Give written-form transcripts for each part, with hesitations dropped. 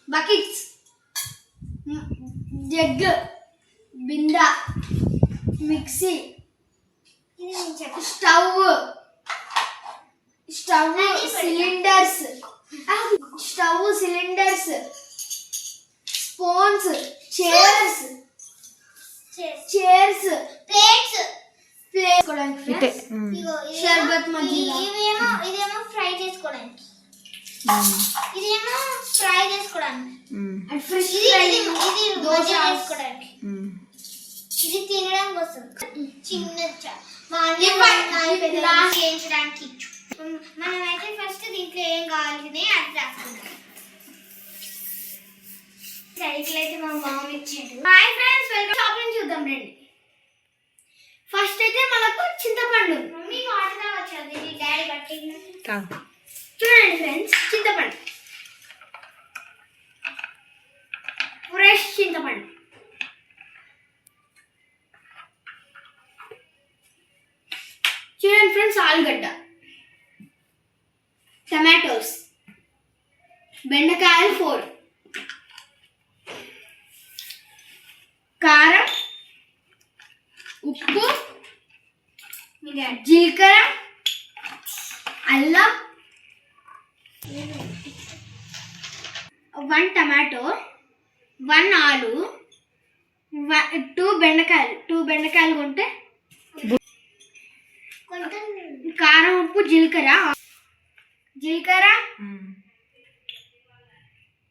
Buckets, jug, బిందా, mixie, stove, cylinders, spoons, chairs, షర్బత్ మజ్జిగ, ఇదేమో ఫ్రై చేసుకోవడానికి, ఇదేమో ఫ్రై చేసుకోవడానికి, ఇది దోశ చేసుకోవడానికి, ఇది తినడానికి వస్తుంది చిన్న చేయించడానికి. మనమైతే ఫస్ట్ దీంట్లో ఏం కావాలి అది రాసుకుంటాం. సైకిల్ అయితే మా మామ ఇచ్చాడు. Hi friends, welcome. షాపింగ్ చూద్దాం రండి. ఫస్ట్ అయితే మనకు చింతపండు. మమ్మీ వాటర్ వచ్చేది డాడీ పట్టింది. చూడండి ఫ్రెండ్స్, చింతపండు, ఫ్రెష్ చింతపండు. చూడండి ఫ్రెండ్స్, ఆలుగడ్డ, టమాటోస్, బెండకాయలు 4, కారం, ఉప్పు, జీలకర్ర, అల్లం, 1 టమాటో, 1 ఆలు, 2 బెండకాయలు కొంటే, కారం, ఉప్పు, జీలకర్ర,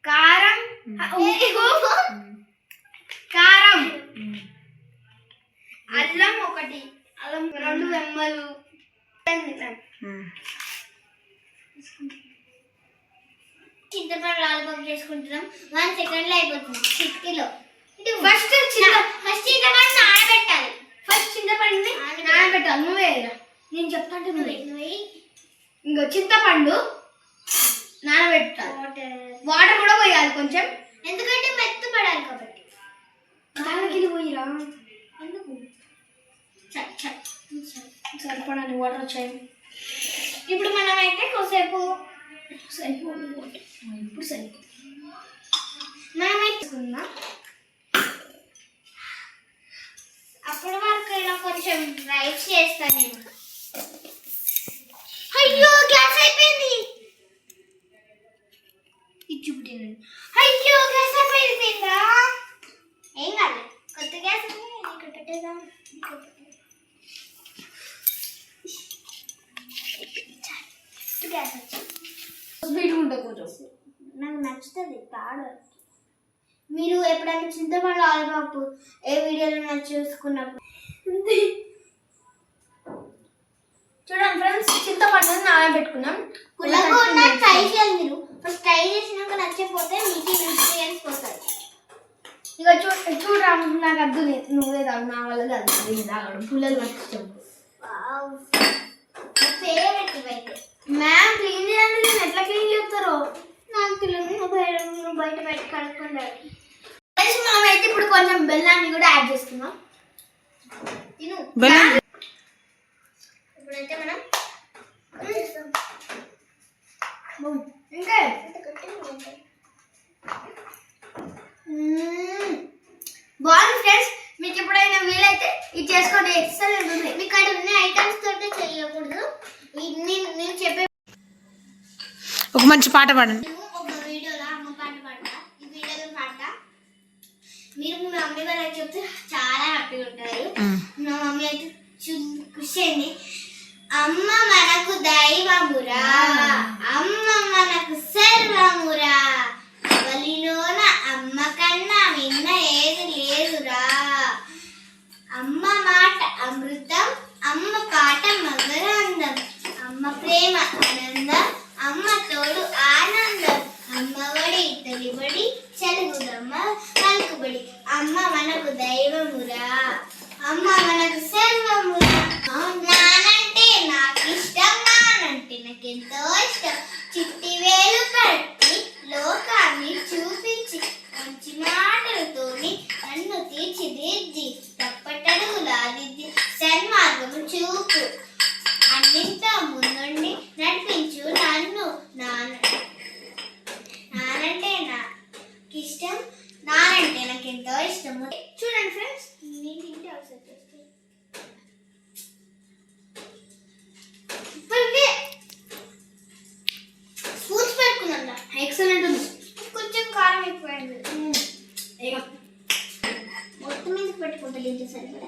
కారం, ఉప్పు, కారం, అల్లం 1, అల్లం 2 వెమ్మలు, చింతపండు లాలిపాప్ చేసుకుంటున్నాం. 1 సెకండ్ లో అయిపోతుంది, చిటికీలో. ఫస్ట్ చింతపండు నానబెట్టాలి. నువ్వే, నేను చెప్తాంటే నువ్వే. ఇంకో చింతపండు నానబెట్టాలి, వాటర్ కూడా పోయాలి కొంచెం, ఎందుకంటే మెత్తపడాలి కాబట్టి. దానికి పోయిరా, ఎందుకు సరిపడాలి వాటర్ వచ్చాయి. ఇప్పుడు మనం అయితే కొద్దిసేపు సరిపోదు, ఇప్పుడు సరిపోదు. మనమైతే అప్పటి వరకు ఇలా కొంచెం రైస్ చేస్తాను నేను. అయ్యో గ్యాస్ అయిపోయింది, ఇచ్చుపుట్టినండి. అయ్యో గ్యాస్ అయిపోయిందా? ఏం కాదు, కొత్త గ్యాస్ ఇక్కడ పెట్టేదా. గ్యాస్ నాకు నచ్చుతుంది తాడు. మీరు ఎప్పుడైనా చింతపండు ఆలుపప్పు ఏ వీడియోలో నాకు చూసుకున్నప్పుడు చూడండి ఫ్రెండ్స్, చింతపండు నానబెట్టుకున్నాం. ట్రై చేయాలి మీరు. ఫస్ట్ ట్రై చేసినాక నచ్చకపోతే మీకు ఎక్స్పీరియన్స్ పోతుంది. ఇక చూడరా, నాకు అద్దు, నువ్వే తాగు, నా వల్ల కాదు తాగడం. పుల్లలు నచ్చడం ఫేవరెట్. ఇవైతే మ్యామ్ క్లీన్ చేయండి. నేను ఎట్లా క్లీన్ చేస్తారో నాకు తెలియదు. బయట కడుక్కుంటారు. మనమైతే ఇప్పుడు కొంచెం బెల్లాన్ని కూడా యాడ్ చేసుకున్నాం. ఇప్పుడైతే మనం ఇంకా బాగుంది ఫ్రెండ్స్. మీకు ఎప్పుడైనా వీలైతే ఇది చేసుకోండి, ఎక్సలెంట్ ఉంది. మీకు అక్కడ ఉన్న ఐటమ్స్ తోటే చేయకూడదు. నేను చెప్పే ఒక మంచి పాట పాడండి. ఒక వీడియోలో అమ్మ పాట పాడతా, ఈ వీడియోలో పాడతా. మీరు మీ మమ్మీ వాళ్ళకి చెప్తే చాలా హ్యాపీగా ఉంటారు. మా మమ్మీ అయితే ఖుషి అయింది. అమ్మ మనకు దైవమురా, అమ్మ మనకు సర్వమురా, బలిలోన అమ్మ కన్నా విన్న ఏది లేదురా. అమ్మ మాట అమృతం, అమ్మ పాట మధురాందం, అమ్మ ప్రేమ ఆనందం, అమ్మ తోడు ఆనందం, అమ్మ ఒడి తొలిబడి చలుగుదమ్మ పలుకుబడి. అమ్మ మనకు దైవమురా, అమ్మ మనకు సర్వమురా. నానంటే నాకు ఇష్టం, నానంటే నాకెంతో ఇష్టం. చిట్టి వేలు పట్టి లోకాన్ని చూపించి మంచి మాటలతోని నన్ను తీర్చిదిద్ది తప్పటడుగులాదిద్ది సన్మార్గము చూపు అన్నింత ముందుండి నడిపించు నన్ను. నానంటే సరిపడా